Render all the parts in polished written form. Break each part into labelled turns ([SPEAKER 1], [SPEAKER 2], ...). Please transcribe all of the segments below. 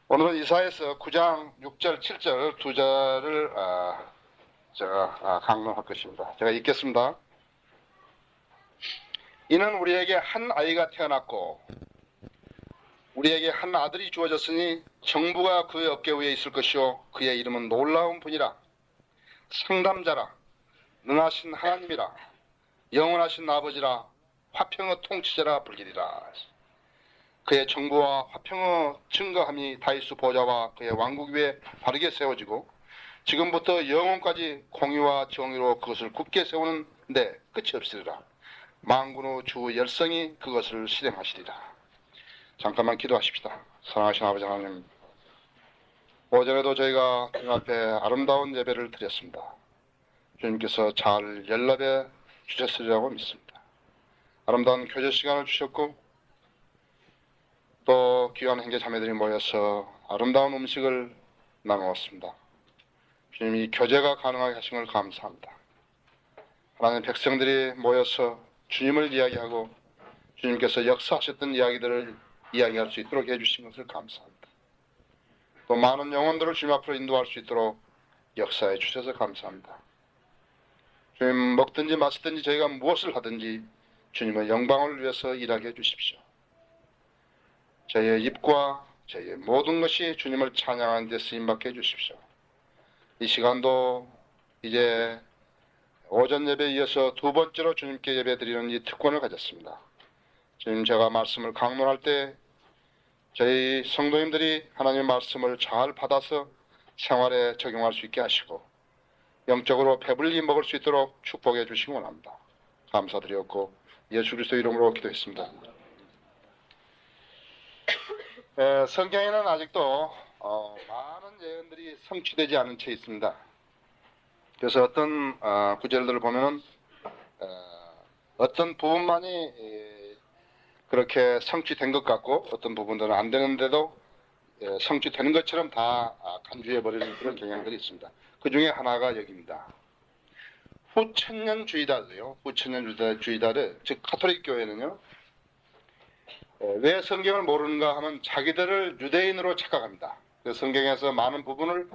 [SPEAKER 1] 오늘은 이사야서 9장 6절, 7절 두 절을 제가 강론할 것입니다. 제가 읽겠습니다. 이는 우리에게 한 아이가 태어났고 우리에게 한 아들이 주어졌으니 정부가 그의 어깨 위에 있을 것이요 그의 이름은 놀라운 분이라, 상담자라, 능하신 하나님이라, 영원하신 아버지라, 화평의 통치자라 불리리라. 그의 정부와 화평의 증거함이 다윗의 보좌와 그의 왕국 위에 바르게 세워지고 지금부터 영원까지 공의와 정의로 그것을 굳게 세우는 데 끝이 없으리라. 만군의 주 열성이 그것을 실행하시리라. 잠깐만 기도하십시다. 사랑하신 아버지 하나님, 오전에도 저희가 주님 앞에 아름다운 예배를 드렸습니다. 주님께서 잘 연락해 주셨으리라고 믿습니다. 아름다운 교제 시간을 주셨고 또 귀한 형제 자매들이 모여서 아름다운 음식을 나누었습니다. 주님, 이 교제가 가능하게 하신 걸 감사합니다. 하나님 백성들이 모여서 주님을 이야기하고 주님께서 역사하셨던 이야기들을 이야기할 수 있도록 해주신 것을 감사합니다. 또 많은 영혼들을 주님 앞으로 인도할 수 있도록 역사해 주셔서 감사합니다. 주님, 먹든지 마시든지 저희가 무엇을 하든지 주님의 영광을 위해서 일하게 해주십시오. 저희의 입과 저희의 모든 것이 주님을 찬양하는 데 쓰임받게 해주십시오. 이 시간도 이제 오전 예배에 이어서 두 번째로 주님께 예배드리는 이 특권을 가졌습니다. 주님, 제가 말씀을 강론할 때 저희 성도님들이 하나님의 말씀을 잘 받아서 생활에 적용할 수 있게 하시고 영적으로 배불리 먹을 수 있도록 축복해 주시기 원합니다. 감사드렸고 예수 그리스도 이름으로 기도했습니다. 성경에는 아직도 많은 예언들이 성취되지 않은 채 있습니다. 그래서 어떤 구절들을 보면은 어떤 부분만이 그렇게 성취된 것 같고 어떤 부분들은 안 되는데도 성취되는 것처럼 다 간주해 버리는 그런 경향들이 있습니다. 그 중에 하나가 여기입니다. 후천년주의자들요. 후천년주의자들, 즉 가톨릭 교회는요. 왜 성경을 모르는가 하면 자기들을 유대인으로 착각합니다. 그래서 성경에서 많은 부분을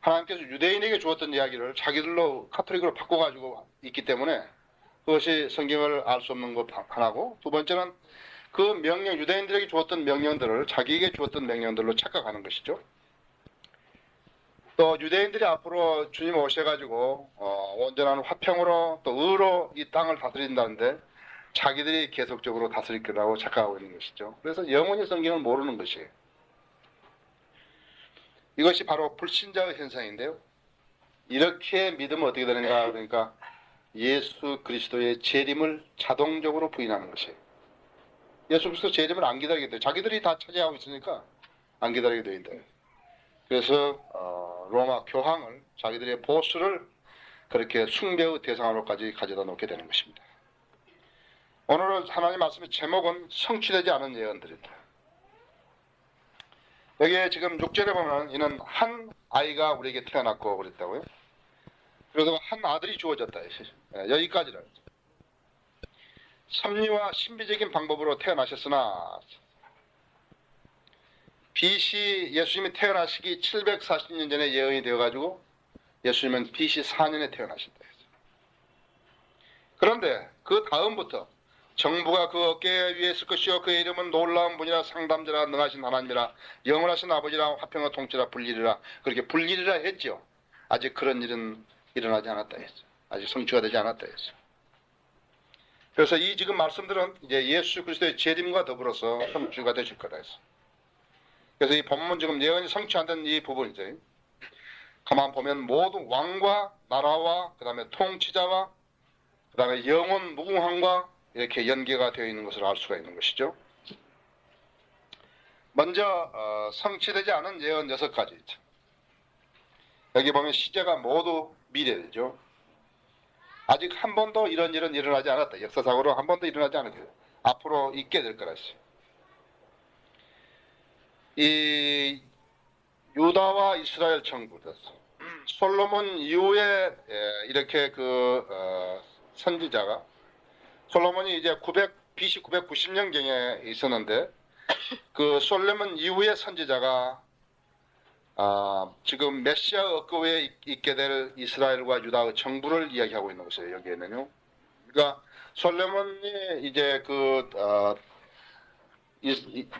[SPEAKER 1] 하나님께서 유대인에게 주었던 이야기를 자기들로 카톨릭으로 바꿔가지고 있기 때문에 그것이 성경을 알 수 없는 것 하나고, 두 번째는 그 명령, 유대인들에게 주었던 명령들을 자기에게 주었던 명령들로 착각하는 것이죠. 또 유대인들이 앞으로 주님 오셔가지고 온전한 화평으로 또 의로 이 땅을 다스린다는데 자기들이 계속적으로 다스릴 거라고 착각하고 있는 것이죠. 그래서 영원히 성경을 모르는 것이에요. 이것이 바로 불신자의 현상인데요. 이렇게 믿으면 어떻게 되는가? 그러니까 예수 그리스도의 재림을 자동적으로 부인하는 것이에요. 예수 그리스도 재림을 안 기다리게 돼요. 자기들이 다 차지하고 있으니까 안 기다리게 된다. 그래서 로마 교황을, 자기들의 보수를 그렇게 숭배의 대상으로까지 가져다 놓게 되는 것입니다. 오늘은 하나님 말씀의 제목은 성취되지 않은 예언들입니다. 여기에 지금 6절에 보면 이는 한 아이가 우리에게 태어났고 그랬다고요. 그래서 한 아들이 주어졌다. 여기까지는 섭리와 신비적인 방법으로 태어나셨으나 BC 예수님이 태어나시기 740년 전에 예언이 되어가지고 예수님은 BC 4년에 태어나신다. 그런데 그 다음부터 정부가 그 어깨 위에 있을 것이요 그의 이름은 놀라운 분이라, 상담자라, 능하신 하나님이라, 영원하신 아버지라, 화평의 통치라 불리리라. 그렇게 불리리라 했죠. 아직 그런 일은 일어나지 않았다 했어. 아직 성취가 되지 않았다 했어. 그래서 이 지금 말씀들은 이제 예수 그리스도의 재림과 더불어서 성취가 되실 거다 했어. 그래서 이 본문 지금 예언이 성취 안 된 이 부분이죠. 가만 보면 모든 왕과 나라와 그 다음에 통치자와 그 다음에 영원 무궁함과 이렇게 연계가 되어 있는 것을 알 수가 있는 것이죠. 먼저 성취되지 않은 예언 6가지 있죠. 여기 보면 시제가 모두 미래죠. 아직 한 번도 이런 일은 일어나지 않았다. 역사상으로 한 번도 일어나지 않았다. 앞으로 있게 될 거라 했어요. 이 유다와 이스라엘 정부, 솔로몬 이후에 이렇게 선지자가, 솔로몬이 이제 BC 990년경에 있었는데 그 솔로몬 이후의 선지자가 지금 메시아 억거에 있게 될 이스라엘과 유다의 정부를 이야기하고 있는 것이에요. 여기에는요. 그러니까 솔로몬이 이제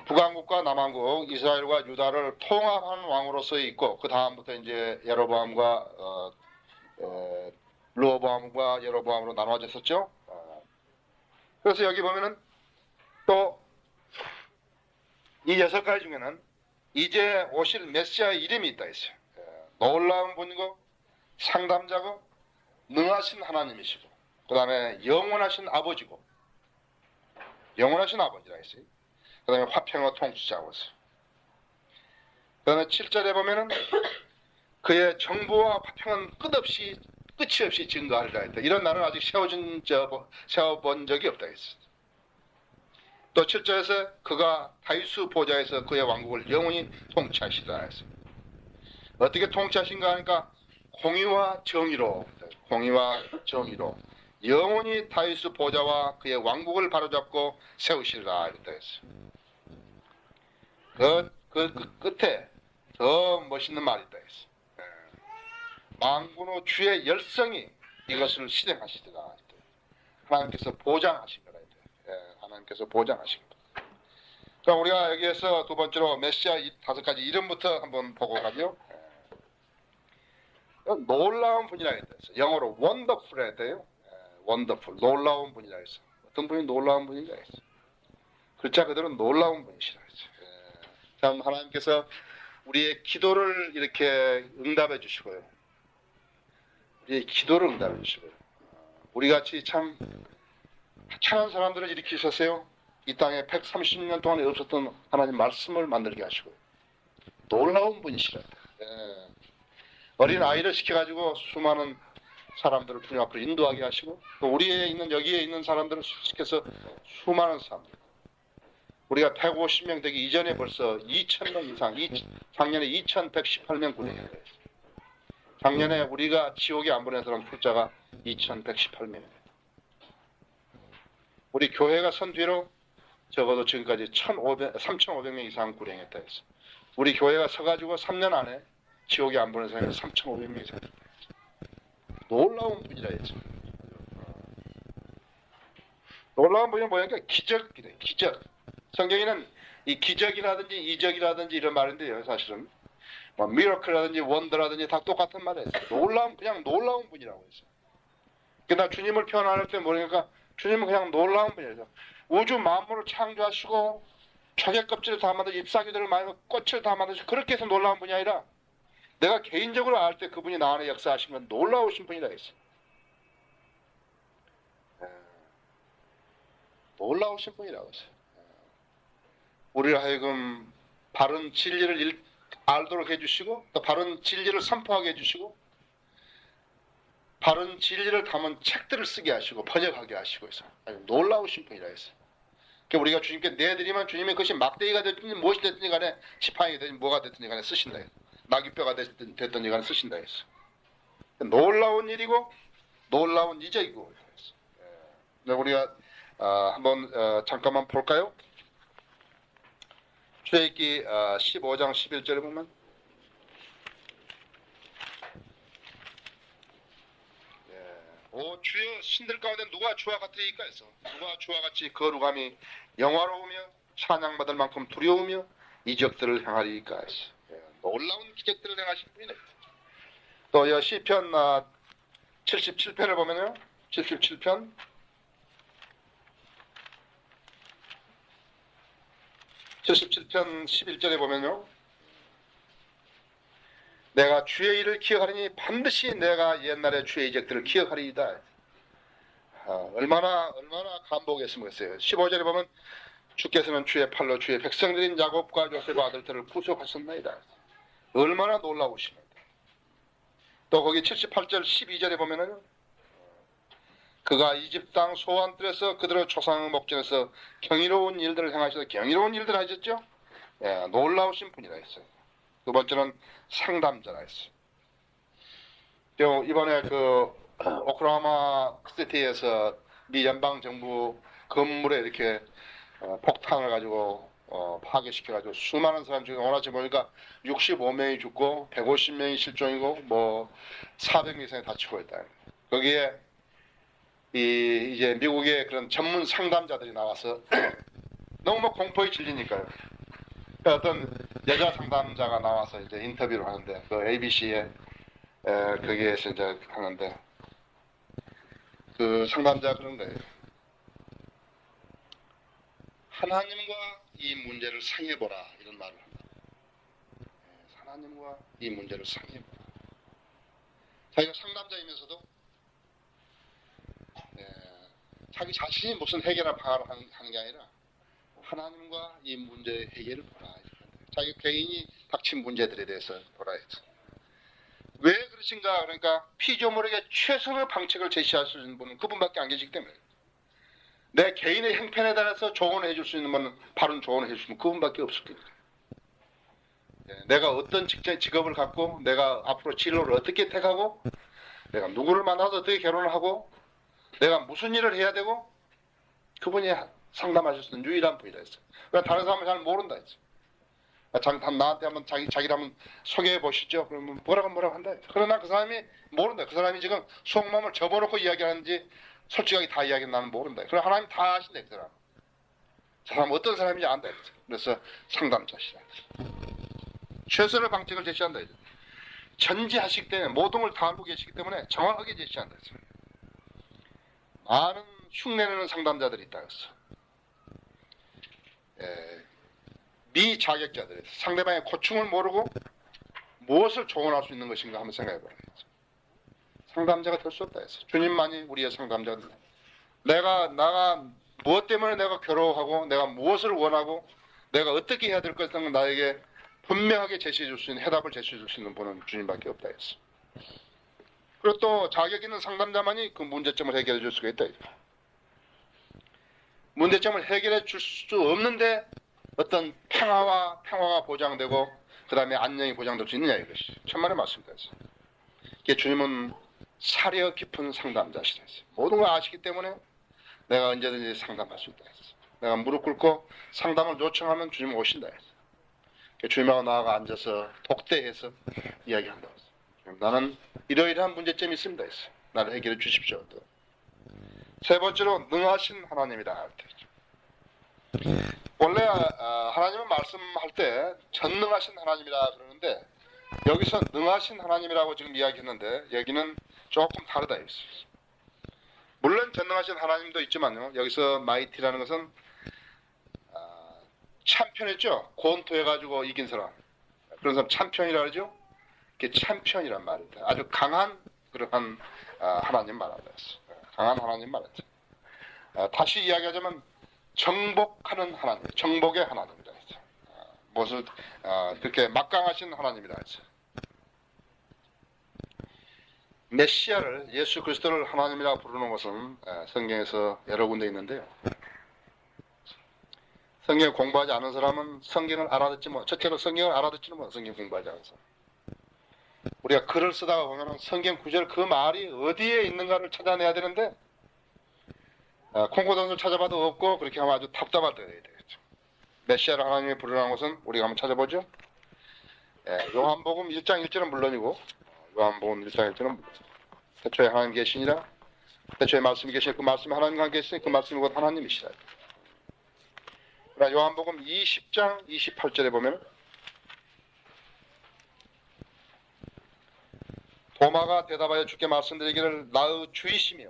[SPEAKER 1] 북왕국과 남왕국, 이스라엘과 유다를 통합한 왕으로서 있고, 그 다음부터 이제 여로보암과 르호보암과 여로보암으로 나눠졌었죠. 그래서 여기 보면은 또 이 6가지 중에는 이제 오실 메시아의 이름이 있다 했어요. 놀라운 분이고 상담자고 능하신 하나님이시고, 그 다음에 영원하신 아버지고, 영원하신 아버지라 했어요. 그 다음에 화평의 통치자고 했어요. 그 다음에 7절에 보면은 그의 정부와 화평은 끝이 없이 증거하리라 했다. 이런 나라는 아직 세워본 적이 없다 했어요. 또 7절에서 그가 다윗의 보좌에서 그의 왕국을 영원히 통치하시리라 했어요. 어떻게 통치하신가 하니까 공의와 정의로 영원히 다윗의 보좌와 그의 왕국을 바로잡고 세우시리라 했다 했어요. 그 끝에 더 멋있는 말이 있다 했어요. 만군의 주의 열성이 이것을 실행하시리라. 하나님께서 보장하신 거라. 하나님께서 보장하신 것. 그럼 우리가 여기에서 두 번째로 메시아 5가지 이름부터 한번 보고 가죠. 놀라운 분이라 했어요. 영어로 wonderful 했대요. wonderful, 놀라운 분이라 했어요. 어떤 분이 놀라운 분이라 했어요. 글자 그대로 놀라운 분이시라 했어요. 참 하나님께서 우리의 기도를 이렇게 응답해 주시고요. 우리의 기도를 응답해 주시고요. 우리같이 참 하찮은 사람들을 일으키셨어요. 이 땅에 130년 동안에 없었던 하나님 말씀을 만들게 하시고 놀라운 분이시라. 어린 아이를 시켜가지고 수많은 사람들을 주님 앞으로 인도하게 하시고, 또 여기에 있는 사람들을 시켜서 수많은 사람들, 우리가 150명 되기 이전에 벌써 2,000명 이상, 작년에 2,118명 군인이에요. 작년에 우리가 지옥에 안 보낸 사람 숫자가 2,118명이에요. 우리 교회가 선 뒤로 적어도 지금까지 3,500명 이상 구령했다 했어. 우리 교회가 서가지고 3년 안에 지옥에 안 보낸 사람이 3,500명 이상. 놀라운 분이라 했죠. 놀라운 분이 뭐냐니까 기적이래. 기적. 성경에는 이 기적이라든지 이적이라든지 이런 말인데요. 사실은 미러클이라든지 원더라든지 다 똑같은 말이에요. 그냥 놀라운 분이라고 했어요. 그러나 주님을 표현할 때 뭐냐니까 주님은 그냥 놀라운 분이에요. 우주 만물을 창조하시고 초계 껍질을 다 만드시고 잎사귀들을 만들고 꽃을 다 만드시고 그렇게 해서 놀라운 분이 아니라 내가 개인적으로 알 때 그분이 나 안에 역사하신 건 놀라우신 분이라 했어요. 놀라우신 분이라고 했어요. 우리를 하여금 바른 진리를 알도록 해주시고 또 바른 진리를 선포하게 해주시고 바른 진리를 담은 책들을 쓰게 하시고 번역하게 하시고 해서 놀라우신 분이라 했어요. 그러니까 우리가 주님께 내드리면 주님의 그것이 막대기가 됐든지 무엇이 됐든지 간에 지팡이가 됐든지 뭐가 됐든지 간에 쓰신다 했어요. 나귀뼈가 됐든지 간에 쓰신다 했어요. 놀라운 일이고 놀라운 이적이고 했어요. 우리가 한번 잠깐만 볼까요? 출애굽기 15장 11절에 보면 오 주여 신들 가운데 누가 주와 같으리까 해서 누가 주와 같이 거룩함이 영화로우며 찬양받을 만큼 두려우며 이적들을 행하리까 해서 놀라운 기적들을 행하신 분이네. 또 시편 77편을 보면요. 77편 11절에 보면요. 내가 주의 일을 기억하리니 반드시 내가 옛날의 주의 이적들을 기억하리이다. 얼마나 감복했으면 했어요. 15절에 보면 주께서는 주의 팔로 주의 백성들인 야곱과 요셉의 아들들을 구속하셨나이다. 얼마나 놀라우십니까. 또 거기 78절 12절에 보면은 그가 이집 땅 소환들에서 그들의 조상 목전에서 경이로운 일들을 행하셔서 경이로운 일들을 하셨죠. 놀라우신 분이라 했어요. 두 번째는 상담자라 했어요. 또 이번에 오클라호마 시티에서 미 연방 정부 건물에 이렇게 폭탄을 가지고 파괴시켜가지고 수많은 사람 중에 오늘 아침 보니까 65명이 죽고 150명이 실종이고 뭐 400명 이상이 다치고 있다. 거기에 이제 미국의 그런 전문 상담자들이 나와서 너무 공포에 질리니까요. 어떤 여자 상담자가 나와서 이제 인터뷰를 하는데 그 ABC에 거기에서 이제 하는데 그 상담자가 그런 거예요. 하나님과 이 문제를 상해보라 이런 말을 합니다. 하나님과 이 문제를 상해보라. 자기가 상담자이면서도 자기 자신이 무슨 해결할 방안을 하는 게 아니라 하나님과 이 문제의 해결을 보라. 자기 개인이 닥친 문제들에 대해서 보라 했죠. 왜 그러신가? 그러니까 피조물에게 최선의 방책을 제시할 수 있는 분은 그분밖에 안 계시기 때문에 내 개인의 형편에 따라서 조언을 해줄 수 있는 분은 바른 조언을 해줄 수 있는 그분밖에 없었기 때문에 내가 어떤 직업을 갖고 내가 앞으로 진로를 어떻게 택하고 내가 누구를 만나서 어떻게 결혼을 하고 내가 무슨 일을 해야 되고 그분이 상담하실 수 있는 유일한 분이라 했어요. 그러니까 다른 사람은 잘 모른다 했어요. 나한테 한번 자기를 한번 소개해 보시죠. 그러면 뭐라고 한다. 그러나 그 사람이 모른다. 그 사람이 지금 속마음을 접어놓고 이야기하는지 솔직하게 다 이야기는 나는 모른다. 그럼 하나님 다 아신다. 그 사람. 저 사람 어떤 사람인지 안다. 그래서 상담자시다. 최선의 방책을 제시한다. 전지하시기 때문에 모든 걸 다 알고 계시기 때문에 정확하게 제시한다. 많은 흉내내는 상담자들이 있다. 그래서 미자격자들, 상대방의 고충을 모르고 무엇을 조언할 수 있는 것인가 한번 생각해 보라. 상담자가 될 수 없다 해서 주님만이 우리의 상담자입니다. 내가 무엇 때문에 내가 괴로워하고 내가 무엇을 원하고 내가 어떻게 해야 될 것을 나에게 분명하게 제시해 줄 수 있는 해답을 제시해 줄 수 있는 분은 주님밖에 없다 했어. 그리고 또 자격 있는 상담자만이 그 문제점을 해결해 줄 수가 있다. 문제점을 해결해 줄 수 없는데 어떤 평화가 보장되고 그 다음에 안녕이 보장될 수 있느냐 이것이 천만의 말씀이었어요. 주님은 사려 깊은 상담자시다. 모든 걸 아시기 때문에 내가 언제든지 상담할 수 있다 했어. 내가 무릎 꿇고 상담을 요청하면 주님 오신다 했어. 주님하고 나아가 앉아서 독대해서 이야기한다 했어. 나는 이러이러한 문제점이 있습니다 했어. 나를 해결해 주십시오. 또. 세 번째로 능하신 하나님이다. 원래 하나님은 말씀할 때 전능하신 하나님이라 그러는데 여기서 능하신 하나님이라고 지금 이야기했는데 여기는 조금 다르다 했어요. 물론 전능하신 하나님도 있지만요. 여기서 마이티라는 것은 챔피언했죠. 권투해가지고 이긴 사람. 그런 사람 챔피언이라 그러죠. 그게 챔피언이란 말입니다. 아주 강한 그러한 하나님 말하다 했어요. 강한 하나님 말했죠. 다시 이야기하자면 정복하는 하나님, 정복의 하나님이라 했죠. 무엇을 그렇게 막강하신 하나님이라 했죠. 메시아를 예수 그리스도를 하나님이라고 부르는 것은 성경에서 여러 군데 있는데요. 성경을 공부하지 않은 사람은 성경을 알아듣지 못. 첫째로 성경을 알아듣지는 못. 성경 공부하지 않아서. 우리가 글을 쓰다가 보면 성경 구절 그 말이 어디에 있는가를 찾아내야 되는데 콩고단을 찾아봐도 없고 그렇게 하면 아주 답답할 때가 되겠죠. 메시아를 하나님이 부르라는 것은 우리가 한번 찾아보죠. 요한복음 1장 1절은 물론이고 요한복음 1장 1절은 물론. 태초에 하나님 계시니라. 태초에 말씀이 계시니 그 말씀이 하나님과 함께 있으니 그 말씀이 곧 하나님이시라. 그러나 요한복음 20장 28절에 보면 도마가 대답하여 주께 말씀드리기를 나의 주이시며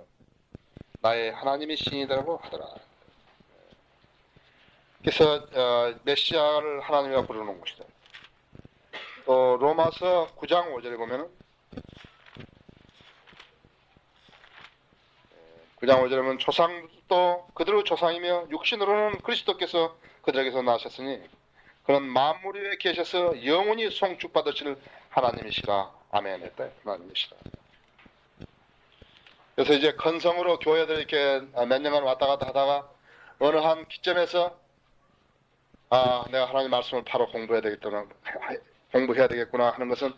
[SPEAKER 1] 나의 하나님의 신이라고 하더라. 그래서 메시아를 하나님이라고 부르는 것이다. 또 로마서 9장 5절에 보면은 9장 5절에 보면 조상도 그들의 조상이며 육신으로는 그리스도께서 그들에게서 나셨으니 그런 만물 위에 계셔서 영원히 송축받으실 하나님이시라. 아멘 했다. 하나님이시라. 그래서 이제 건성으로 교회들 이렇게 몇 년간 왔다 갔다 하다가 어느 한 기점에서 내가 하나님 말씀을 바로 공부해야 되겠구나 하는 것은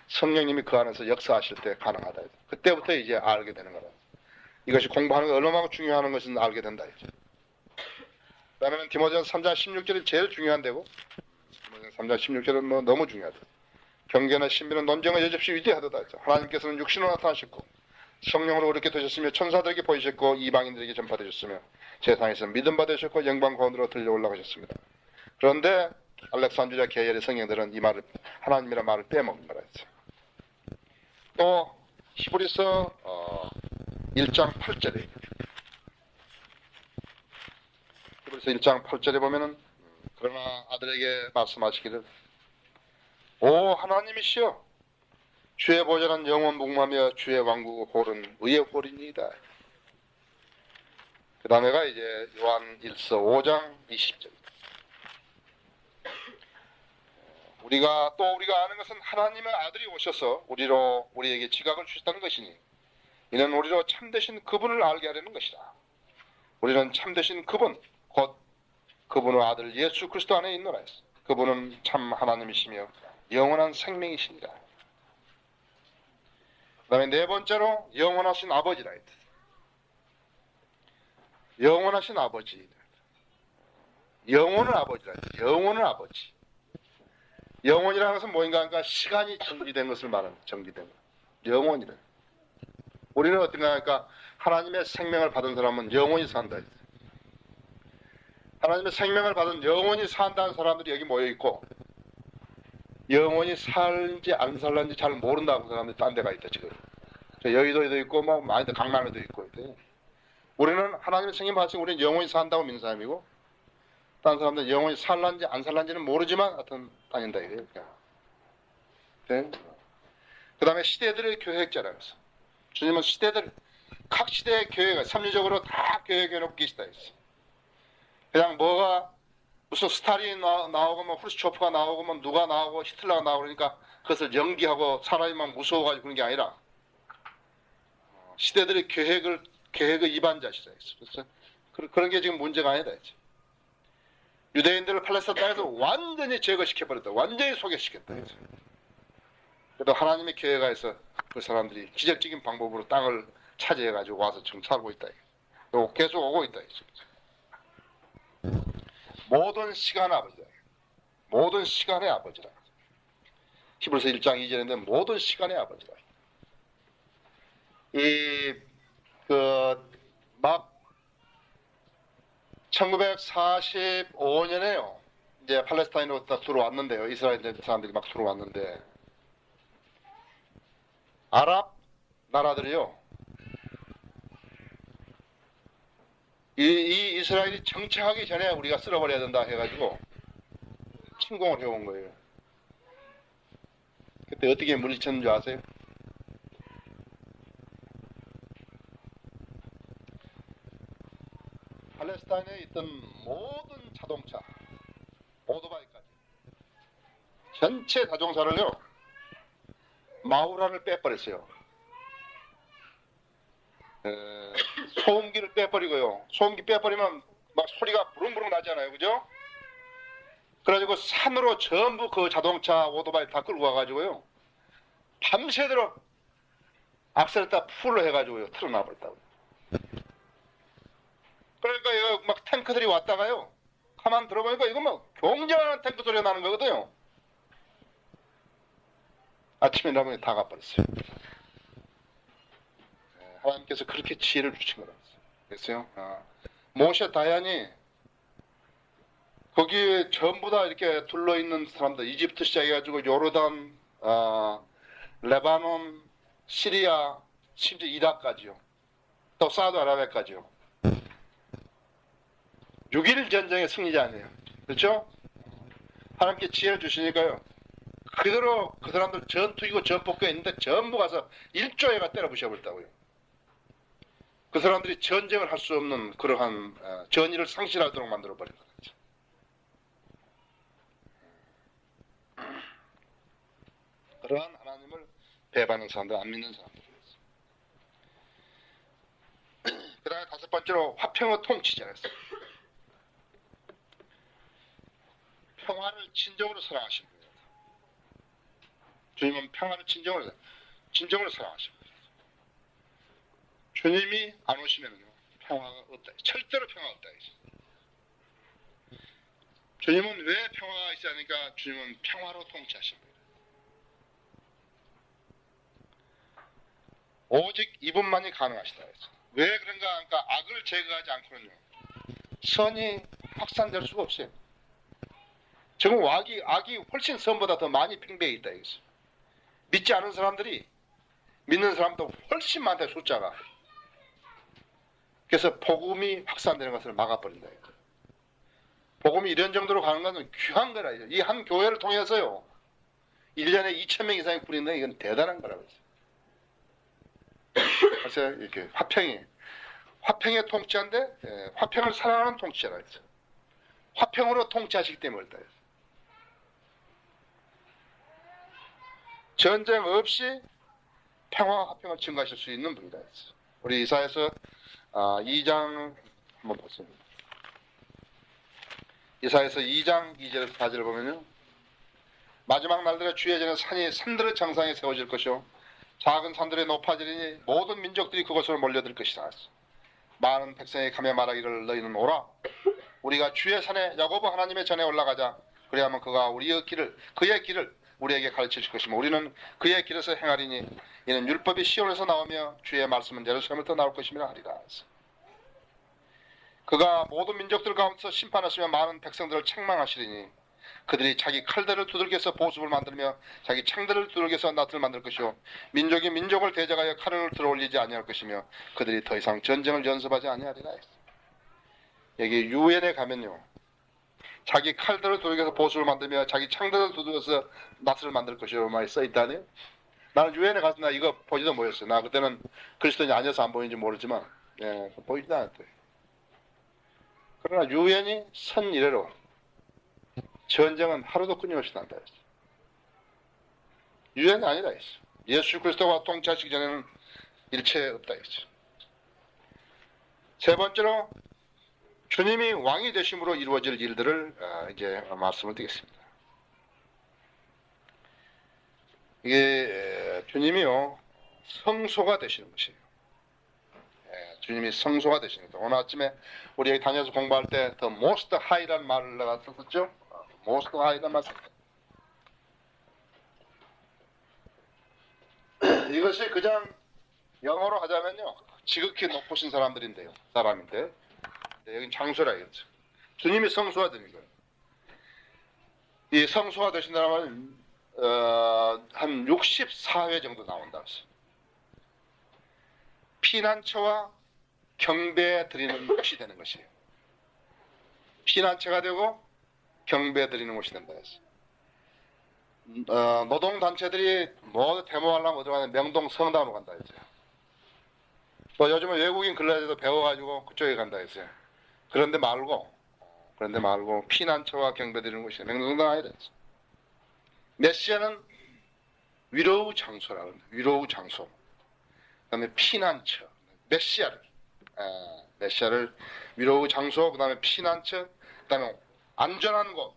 [SPEAKER 1] 성령님이 그 안에서 역사하실 때 가능하다. 그때부터 이제 알게 되는 거다. 이것이 공부하는 게 얼마나 중요한 것은 알게 된다. 이제. 그다음에는 디모데전서 3장 16절이 제일 중요한데고, 디모데전서 3장 16절은 뭐 너무 중요하다. 경계나 신비는 논쟁은 여집시 위대하도다 했죠. 하나님께서는 육신으로 나타나셨고 성령으로 어렵게 되셨으며 천사들에게 보이셨고 이방인들에게 전파되셨으며 세상에서 믿음받으셨고 영광 가운데로 들려 올라가셨습니다. 그런데 알렉산드리아 계열의 성령들은 이 말을 하나님이라는 말을 빼먹은 거라 했어요. 또 히브리서 1장 8절에 히브리서 1장 8절에 보면은 그러나 아들에게 말씀하시기를 오 하나님이시여 주의 보좌는 영원 복무하며 주의 왕국 홀은 의의 홀이니이다. 그 다음에가 이제 요한 1서 5장 20절. 우리가 아는 것은 하나님의 아들이 오셔서 우리에게 지각을 주셨다는 것이니 이는 우리로 참되신 그분을 알게 하려는 것이다. 우리는 참되신 그분 곧 그분의 아들 예수 그리스도 안에 있노라 했어. 그분은 참 하나님이시며 영원한 생명이시니라. 그 다음에 네 번째로 영원하신 아버지라 했다. 영원하신 아버지. 영원의 아버지라 했다. 영원의 아버지. 영원이라는 것은 뭐인가 하니까 시간이 정지된 것을 말하는 정지된 것. 영원이라. 우리는 어떤가 하니까 하나님의 생명을 받은 사람은 영원히 산다 했다. 하나님의 생명을 받은 영원히 산다는 사람들이 여기 모여 있고 영원히 살지 안 살는지 잘 모른다고 사람들이 딴 데가 있다 지금. 여의도에도 있고 뭐 많이들 강남에도 있고 있대. 우리는 하나님의 생명 받으면 우리는 영원히 산다고 믿는 사람이고 다른 사람들은 영원히 살란지 안 살란지는 모르지만 하여튼 다닌다 이거예요. 네? 그 다음에 시대들의 교획자라고 해서 주님은 각 시대의 교회가 삼류적으로 다 교획해놓고 계시다 했어. 그냥 뭐가 무슨 스탈린이 나오고 뭐 후르츠초프가 나오고 뭐 누가 나오고 히틀러가 나오고 그러니까 그것을 연기하고 사람이 막 무서워가지고 그런 게 아니라 시대들의 계획의 이반자시다 했어. 그래서 그런 게 지금 문제가 아니다 했지. 유대인들을 팔레스타인 땅에서 완전히 제거시켜버렸다. 완전히 소개시켰다 했어. 그래도 하나님의 계획가 해서 그 사람들이 기적적인 방법으로 땅을 차지해가지고 와서 지금 살고 있다. 또 계속 오고 있다. 모든 시간의 아버지다. 모든 시간의 아버지다. 히브리서 1장 2절인데 모든 시간의 아버지다. 막 1945년에요. 이제 팔레스타인으로 딱 들어왔는데요. 이스라엘 사람들이 막 들어왔는데 아랍 나라들이요. 이 이스라엘이 정착하기 전에 우리가 쓸어버려야 된다 해가지고 침공을 해온 거예요. 그때 어떻게 물리쳤는 줄 아세요? 팔레스타인에 있던 모든 자동차, 오토바이까지 전체 자동차를요 마우라를 빼버렸어요. 소음기를 빼버리고요. 소음기 빼버리면 막 소리가 부릉부릉 나잖아요. 그죠? 그래가지고 산으로 전부 그 자동차 오토바이 다 끌고 가가지고요. 밤새도록 악셀에다 풀로 해가지고요. 틀어놔버렸다고. 그러니까 이거 막 탱크들이 왔다가요. 가만 들어보니까 이거 뭐 굉장한 탱크 소리가 나는 거거든요. 아침에 일어나면 다 가버렸어요. 하나님께서 그렇게 지혜를 주신 거라고 했어요. 모세 다얀이 거기에 전부 다 이렇게 둘러있는 사람들, 이집트 시작해가지고 요르단, 레바논, 시리아, 심지어 이라크까지요. 또 사우디아라비아까지요. 6.1 전쟁의 승리자네요. 그렇죠? 하나님께 지혜를 주시니까요. 그대로 그 사람들 전투기고 전폭기가 있는데 전부 가서 일조에가 때려 부셔버렸다고요. 그 사람들이 전쟁을 할 수 없는 그러한 전의를 상실하도록 만들어버린 거죠. 그러한 하나님을 배반하는 사람들, 안 믿는 사람들. 그 다음에 다섯 번째로 화평의 통치자였어요. 평화를 진정으로 사랑하신 거예요. 주님은 평화를 진정으로 사랑하신 거예요. 주님이 안 오시면 평화가 없다. 절대로 평화가 없다. 주님은 왜 평화가 있어야 하니까 주님은 평화로 통치하십니다. 오직 이분만이 가능하시다 했어. 왜 그런가 하니까 악을 제거하지 않고는요 선이 확산될 수가 없어요. 지금 악이 훨씬 선보다 더 많이 팽배해 있다 이거죠. 믿지 않은 사람들이 믿는 사람도 훨씬 많다 숫자가. 그래서 복음이 확산되는 것을 막아버린다 이거죠. 복음이 이런 정도로 가는 것은 귀한 거라. 이 한 교회를 통해서요 1년에 2,000명 이상이 뿌린다. 이건 대단한 거라고 했어요. 그래서 이렇게 화평의 통치한데 화평을 사랑하는 통치라 했어요. 화평으로 통치하시기 때문에 그렇다 했어요. 전쟁 없이 평화와 화평을 증가하실 수 있는 분이다 했어요. 우리 이사야서 2장 한번 보겠습니다. 이사야서 2장 2절 4절을 보면요. 마지막 날들에 주의 전에 산이 산들의 정상에 세워질 것이요 작은 산들이 높아지리니 모든 민족들이 그곳으로 몰려들 것이다. 많은 백성이 가며 말하기를 너희는 오라. 우리가 주의 산에 야고보 하나님의 전에 올라가자. 그래야만 그가 그의 길을 우리에게 가르치실 것이며 우리는 그의 길에서 행하리니 이는 율법이 시온에서 나오며 주의 말씀은 예루살렘에서 나올 것임이라 하리라. 그가 모든 민족들 가운데서 심판하시며 많은 백성들을 책망하시리니 그들이 자기 칼들을 두들겨서 보습을 만들며 자기 창들을 두들겨서 낫을 만들 것이요 민족이 민족을 대적하여 칼을 들어올리지 아니할 것이며 그들이 더 이상 전쟁을 연습하지 아니하리라. 여기 유엔에 가면요 자기 칼들을 두들겨서 보습을 만들며 자기 창들을 두들겨서 낫을 만들 것이요 말이 써있다네요. 나는 유엔에 가서 나 이거 보지도 못했어요. 나 그때는 그리스도인이 아니어서 안 보이는지 모르지만 보이지도 않았대요. 그러나 유엔이 선 이래로 전쟁은 하루도 끊임없이 난다 했어. 유엔이 아니다 했어. 예수 그리스도와 통치하시기 전에는 일체 없다 했어. 세 번째로 주님이 왕이 되심으로 이루어질 일들을 이제 말씀을 드리겠습니다. 이게 주님이요 성소가 되시는 것이에요. 주님이 성소가 되시는 거죠. 오늘 아침에 우리 여기 다녀서 공부할 때 The Most High라는 말을 내가 썼었죠. Most High라는 말 썼어요. 이것이 그냥 영어로 하자면요 지극히 높으신 사람들인데요. 사람인데 여긴 장소라 이거죠. 주님이 성소가 되는 거예요. 이 성소가 되신다면 한 64회 정도 나온다. 피난처와 경배 드리는 곳이 되는 것이에요. 피난처가 되고 경배 드리는 곳이 된다 했어요. 노동단체들이 뭐 데모하려면 어디 가냐 명동 성당으로 간다 했어요. 뭐 요즘은 외국인 근로자들도 배워가지고 그쪽에 간다 했어요. 그런데 말고 피난처와 경배 드리는 곳이 명동성당 아니라 했어요. 메시아는 위로의 장소라고 합니다. 위로의 장소. 그 다음에 피난처. 메시아를 위로의 장소, 그 다음에 피난처, 그 다음에 안전한 곳,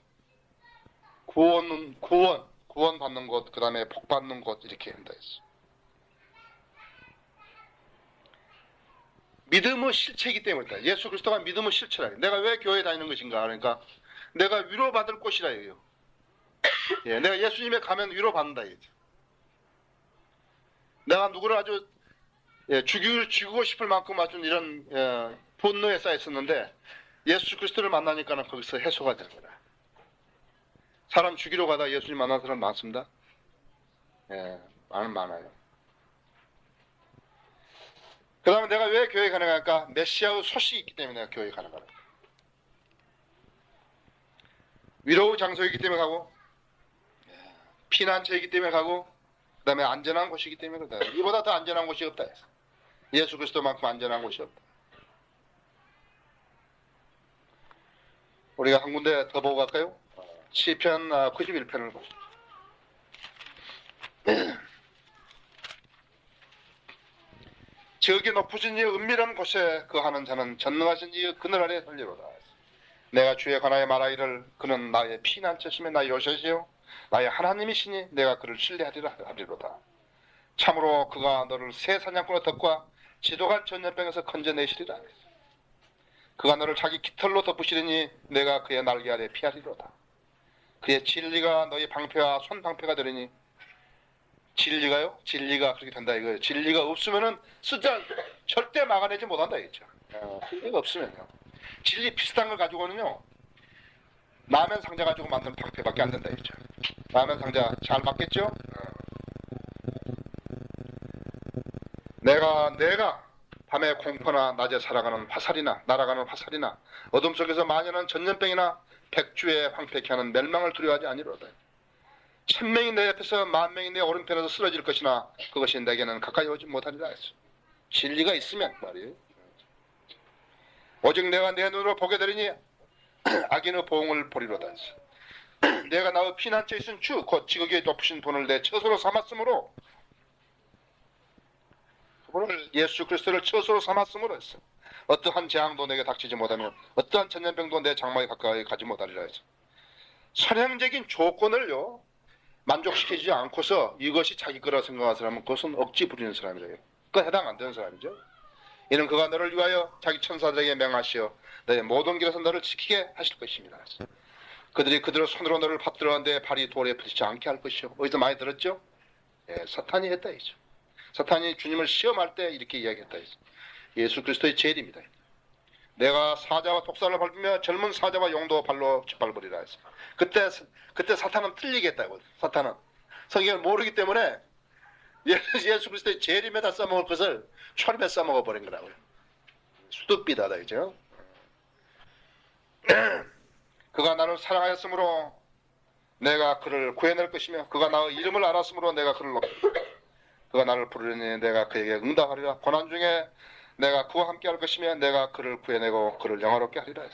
[SPEAKER 1] 구원 받는 곳, 그 다음에 복 받는 곳 이렇게 한다 했어. 믿음의 실체이기 때문이다. 예수 그리스도가 믿음의 실체라. 내가 왜 교회 다니는 것인가? 그러니까 내가 위로받을 곳이라 이거예요. 내가 예수님에 가면 위로받는다 이거죠. 내가 누구를 아주 죽이고 싶을 만큼 아주 이런 분노에 쌓였었는데 예수 그리스도를 만나니까는 거기서 해소가 되는 거다. 사람 죽이러 가다 예수님 만난 사람 많습니다. 많아요. 그 다음에 내가 왜 교회에 가는가? 메시아의 소식이 있기 때문에 내가 교회에 가는 거다. 위로의 장소이기 때문에 가고 피난처이기 때문에 가고 그 다음에 안전한 곳이기 때문에 그렇다. 이보다 더 안전한 곳이 없다. 예수 그리스도만큼 안전한 곳이 없다. 우리가 한 군데 더 보고 갈까요? 시편 91편을 보시죠. 저기 높으신 이 은밀한 곳에 거하는 자는 전능하신 이 그늘 아래 설리로다. 내가 주의 관하에 말하기를 그는 나의 피난처시며 나의 요새시요 나의 하나님이시니 내가 그를 신뢰하리로다. 참으로 그가 너를 새 사냥꾼의 덫과 지독한 전염병에서 건져내시리라. 그가 너를 자기 깃털로 덮으시더니 내가 그의 날개 아래 피하리로다. 그의 진리가 너의 방패와 손방패가 되리니. 진리가요? 진리가 그렇게 된다 이거예요. 진리가 없으면은 진짜 절대 막아내지 못한다 이거죠. 진리가 없으면요. 진리 비슷한 걸 가지고는요. 라면 상자 가지고 만든 방패밖에 안 된다 이거죠. 라면 상자 잘 맞겠죠? 내가 밤에 공포나 낮에 살아가는 화살이나 날아가는 화살이나 어둠 속에서 만연한 전염병이나 백주에 황폐케 하는 멸망을 두려워하지 아니로다. 1000명이 내 옆에서 10,000명이 내 오른편에서 쓰러질 것이나 그것이 내게는 가까이 오지 못하리라 했어. 진리가 있으면 말이에요. 오직 내가 내 눈으로 보게 되리니 악인의 보응을 보리로다 했어. 내가 나의 피난처에 있은 주 곧 지극히 높으신 분을 내 처소로 삼았으므로 그분을 예수 그리스도를 처소로 삼았으므로 했어. 어떠한 재앙도 내게 닥치지 못하며 어떠한 전염병도 내 장막에 가까이 가지 못하리라 했어. 선행적인 조건을요 만족시키지 않고서 이것이 자기 거라 생각하는 사람은 그것은 억지 부리는 사람이래요. 그거 해당 안 되는 사람이죠. 이는 그가 너를 위하여 자기 천사들에게 명하시어 너의 모든 길에서 너를 지키게 하실 것입니다. 그들이 그들의 손으로 너를 받들어는데 발이 돌에 부딪히지 않게 할 것이요. 어디서 많이 들었죠? 예, 사탄이 했다 이죠. 사탄이 주님을 시험할 때 이렇게 이야기했다 이죠. 예수 그리스도의 제일입니다. 내가 사자와 독사를 밟으며 젊은 사자와 용도 발로 짓밟으리라 했어. 그때 사탄은 틀리겠다고. 사탄은 성경을 모르기 때문에 예수 그리스도의 재림에다 써먹을 것을 초림에 써먹어 버린 거라고요. 수두비다다 이죠. 그가 나를 사랑하였으므로 내가 그를 구해낼 것이며 그가 나의 이름을 알았으므로 내가 그를 그가 나를 부르니 내가 그에게 응답하리라. 고난 중에 내가 그와 함께 할 것이며 내가 그를 구해내고 그를 영화롭게 하리라.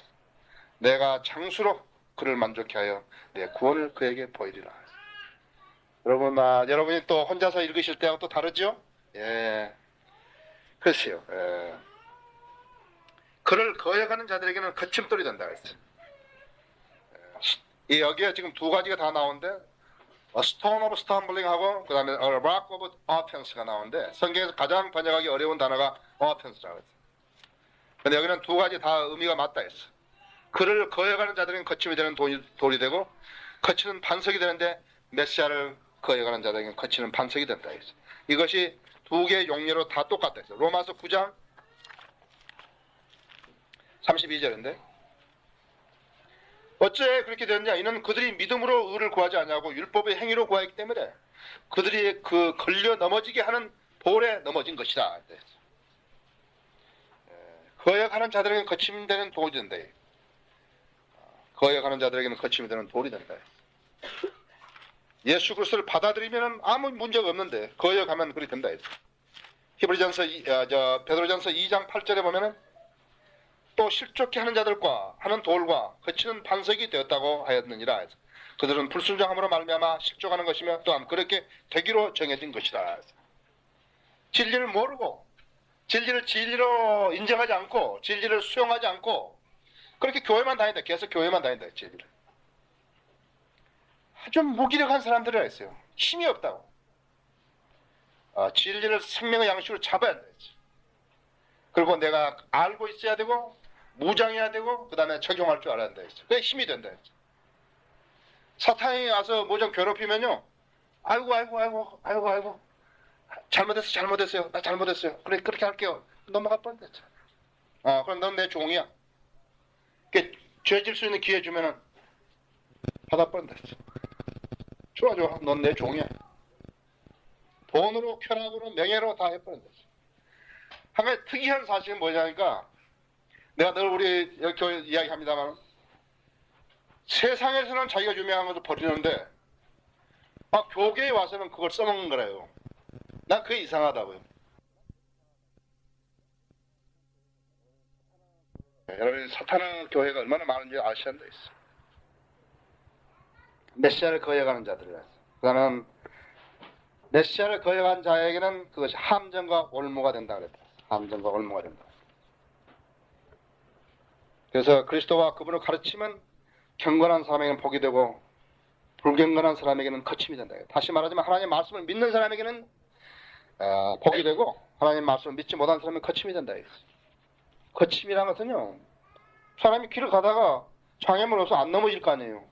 [SPEAKER 1] 내가 장수로 그를 만족케 하여 내 구원을 그에게 보이리라. 여러분이 또 혼자서 읽으실 때하고 또 다르죠? 예. 글쎄요. 예. 그를 거역하는 자들에게는 거침돌이 된다 그랬어요. 여기에 지금 두 가지가 다 나오는데 A stone of stumbling하고 그 다음에 A rock of offense가 나오는데 성경에서 가장 번역하기 어려운 단어가 offense라고 했어요. 근데 여기는 두 가지 다 의미가 맞다 했어. 그를 거역하는 자들은 거침이 되는 돌이 되고 거치는 반석이 되는데 메시아를 거역하는 자들에게는 거치는 반석이 된다 했어. 이것이 두 개의 용례로 다 똑같다 했어. 로마서 9장 32절인데 어째 그렇게 되었냐? 이는 그들이 믿음으로 의를 구하지 않냐고 율법의 행위로 구하기 때문에 그들이 그 걸려 넘어지게 하는 돌에 넘어진 것이다. 거역하는 자들에게는 거침이 되는 돌이 된다. 거역하는 자들에게는 거침이 되는 돌이 된다. 예수 그리스도를 받아들이면 아무 문제가 없는데 거역하면 그렇게 된다. 베드로전서 2장 8절에 보면은 또 실족케 하는 자들과 하는 돌과 거치는 반석이 되었다고 하였느니라. 그들은 불순종함으로 말미암아 실족하는 것이며 또한 그렇게 되기로 정해진 것이다. 진리를 모르고 진리를 진리로 인정하지 않고 진리를 수용하지 않고 그렇게 교회만 다닌다. 계속 교회만 다닌다. 진리를. 아주 무기력한 사람들이라 했어요. 힘이 없다고. 진리를 생명의 양식으로 잡아야 된다. 그리고 내가 알고 있어야 되고 무장해야 되고 그 다음에 적용할 줄 알아야 된다. 그게 힘이 된다. 사탄이 와서 뭐 좀 괴롭히면요. 아이고 잘못했어요. 나 잘못했어요. 그래 그렇게 할게요. 넘어가 버린다. 그럼 넌 내 종이야. 죄질 수 있는 기회 주면은 받아 버린다. 좋아. 넌 내 종이야. 돈으로 쾌락으로 명예로 다 해버린다. 한 가지 특이한 사실은 뭐냐니까 내가 늘 우리 교회 이야기합니다만 세상에서는 자기가 유명한 것을 버리는데 교계에 와서는 그걸 써먹는 거래요. 난 그게 이상하다고요. 여러분 사탄의 교회가 얼마나 많은지 아셔야 돼 있어. 메시아를 거역하는 자들이라. 그다음에 메시아를 거역한 자에게는 그것이 함정과 올무가 된다 그랬다. 함정과 올무가 된다. 그래서 그리스도와 그분을 가르치면 경건한 사람에게는 복이 되고 불경건한 사람에게는 거침이 된다. 다시 말하자면 하나님의 말씀을 믿는 사람에게는 복이 되고 하나님의 말씀을 믿지 못한 사람은 거침이 된다. 거침이라는 것은요. 사람이 길을 가다가 장애물 없어 안 넘어질 거 아니에요.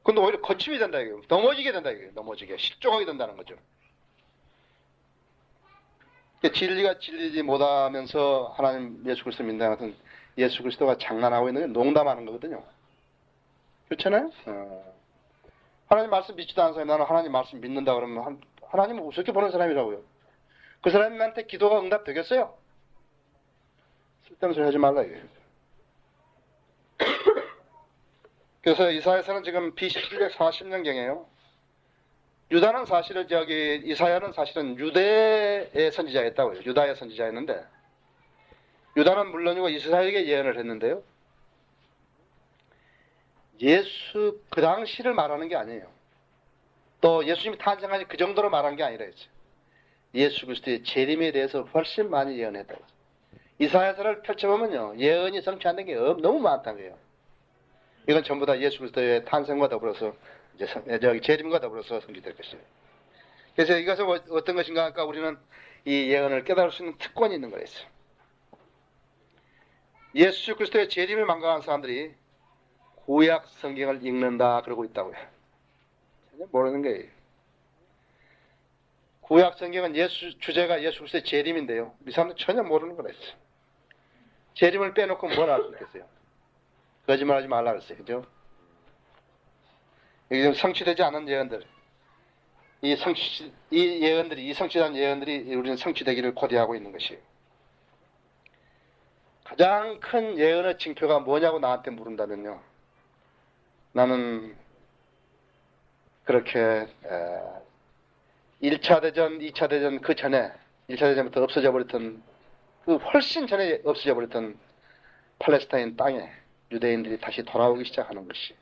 [SPEAKER 1] 근데 오히려 거침이 된다 이거예요. 넘어지게 된다 이거예요. 넘어지게. 실족하게 된다는 거죠. 진리가 진리지 못하면서 하나님 예수 그리스도 믿는다는 것은 예수 그리스도가 장난하고 있는 게 농담하는 거거든요. 그렇잖아요? 하나님 말씀 믿지도 않은 사람이 나는 하나님 말씀 믿는다 그러면 하나님을 우습게 보는 사람이라고요. 그 사람한테 기도가 응답되겠어요? 쓸데없는 소리 하지 말라 이거예요. 그래서 이사야서는 지금 BC 740년경이에요. 유다는 사실은 이사야는 사실은 유대의 선지자였다고요. 유다의 선지자였는데 유다는 물론이고 이스라엘에게 예언을 했는데요. 예수 그 당시를 말하는 게 아니에요. 또 예수님이 탄생하신 그 정도로 말한 게 아니라 했어요. 예수 그리스도의 재림에 대해서 훨씬 많이 예언했다고. 이사야서를 펼쳐보면요. 예언이 성취하는 게 너무 많다는 거예요. 이건 전부 다 예수 그리스도의 탄생과 더불어서 이제 재림과 더불어서 성취될 것이에요. 그래서 이것은 어떤 것인가 하니까 우리는 이 예언을 깨달을 수 있는 특권이 있는 거였어요. 예수 그리스도의 재림을 망각한 사람들이 구약 성경을 읽는다 그러고 있다고요. 전혀 모르는 거예요. 구약 성경은 주제가 예수 그리스도의 재림인데요. 이 사람들 전혀 모르는 거랬어요. 재림을 빼놓고 뭘 알 수 있겠어요? 거짓말하지 말라 그랬어요. 그죠? 여기 지금 성취되지 않은 예언들, 이 성취된 예언들이 우리는 성취되기를 고대하고 있는 것이에요. 가장 큰 예언의 징표가 뭐냐고 나한테 물은다면요. 나는 그렇게 1차 대전, 2차 대전 그 전에 1차 대전부터 없어져 버렸던 그 훨씬 전에 없어져 버렸던 팔레스타인 땅에 유대인들이 다시 돌아오기 시작하는 것이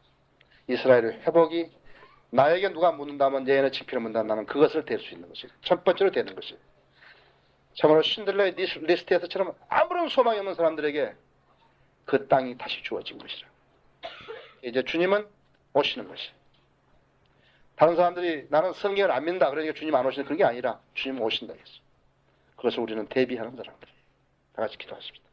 [SPEAKER 1] 이스라엘의 회복이 나에게 누가 묻는다면 예언의 징표를 묻는다면 나는 그것을 댈 수 있는 것이 첫 번째로 되는 것이 참으로 신들레의 리스트에서처럼 아무런 소망이 없는 사람들에게 그 땅이 다시 주어진 것이라. 이제 주님은 오시는 것이. 다른 사람들이 나는 성경을 안 믿는다 그러니까 주님 안 오시는 그런 게 아니라 주님 오신다 했어. 그래서 우리는 대비하는 사람들. 다 같이 기도하십시다.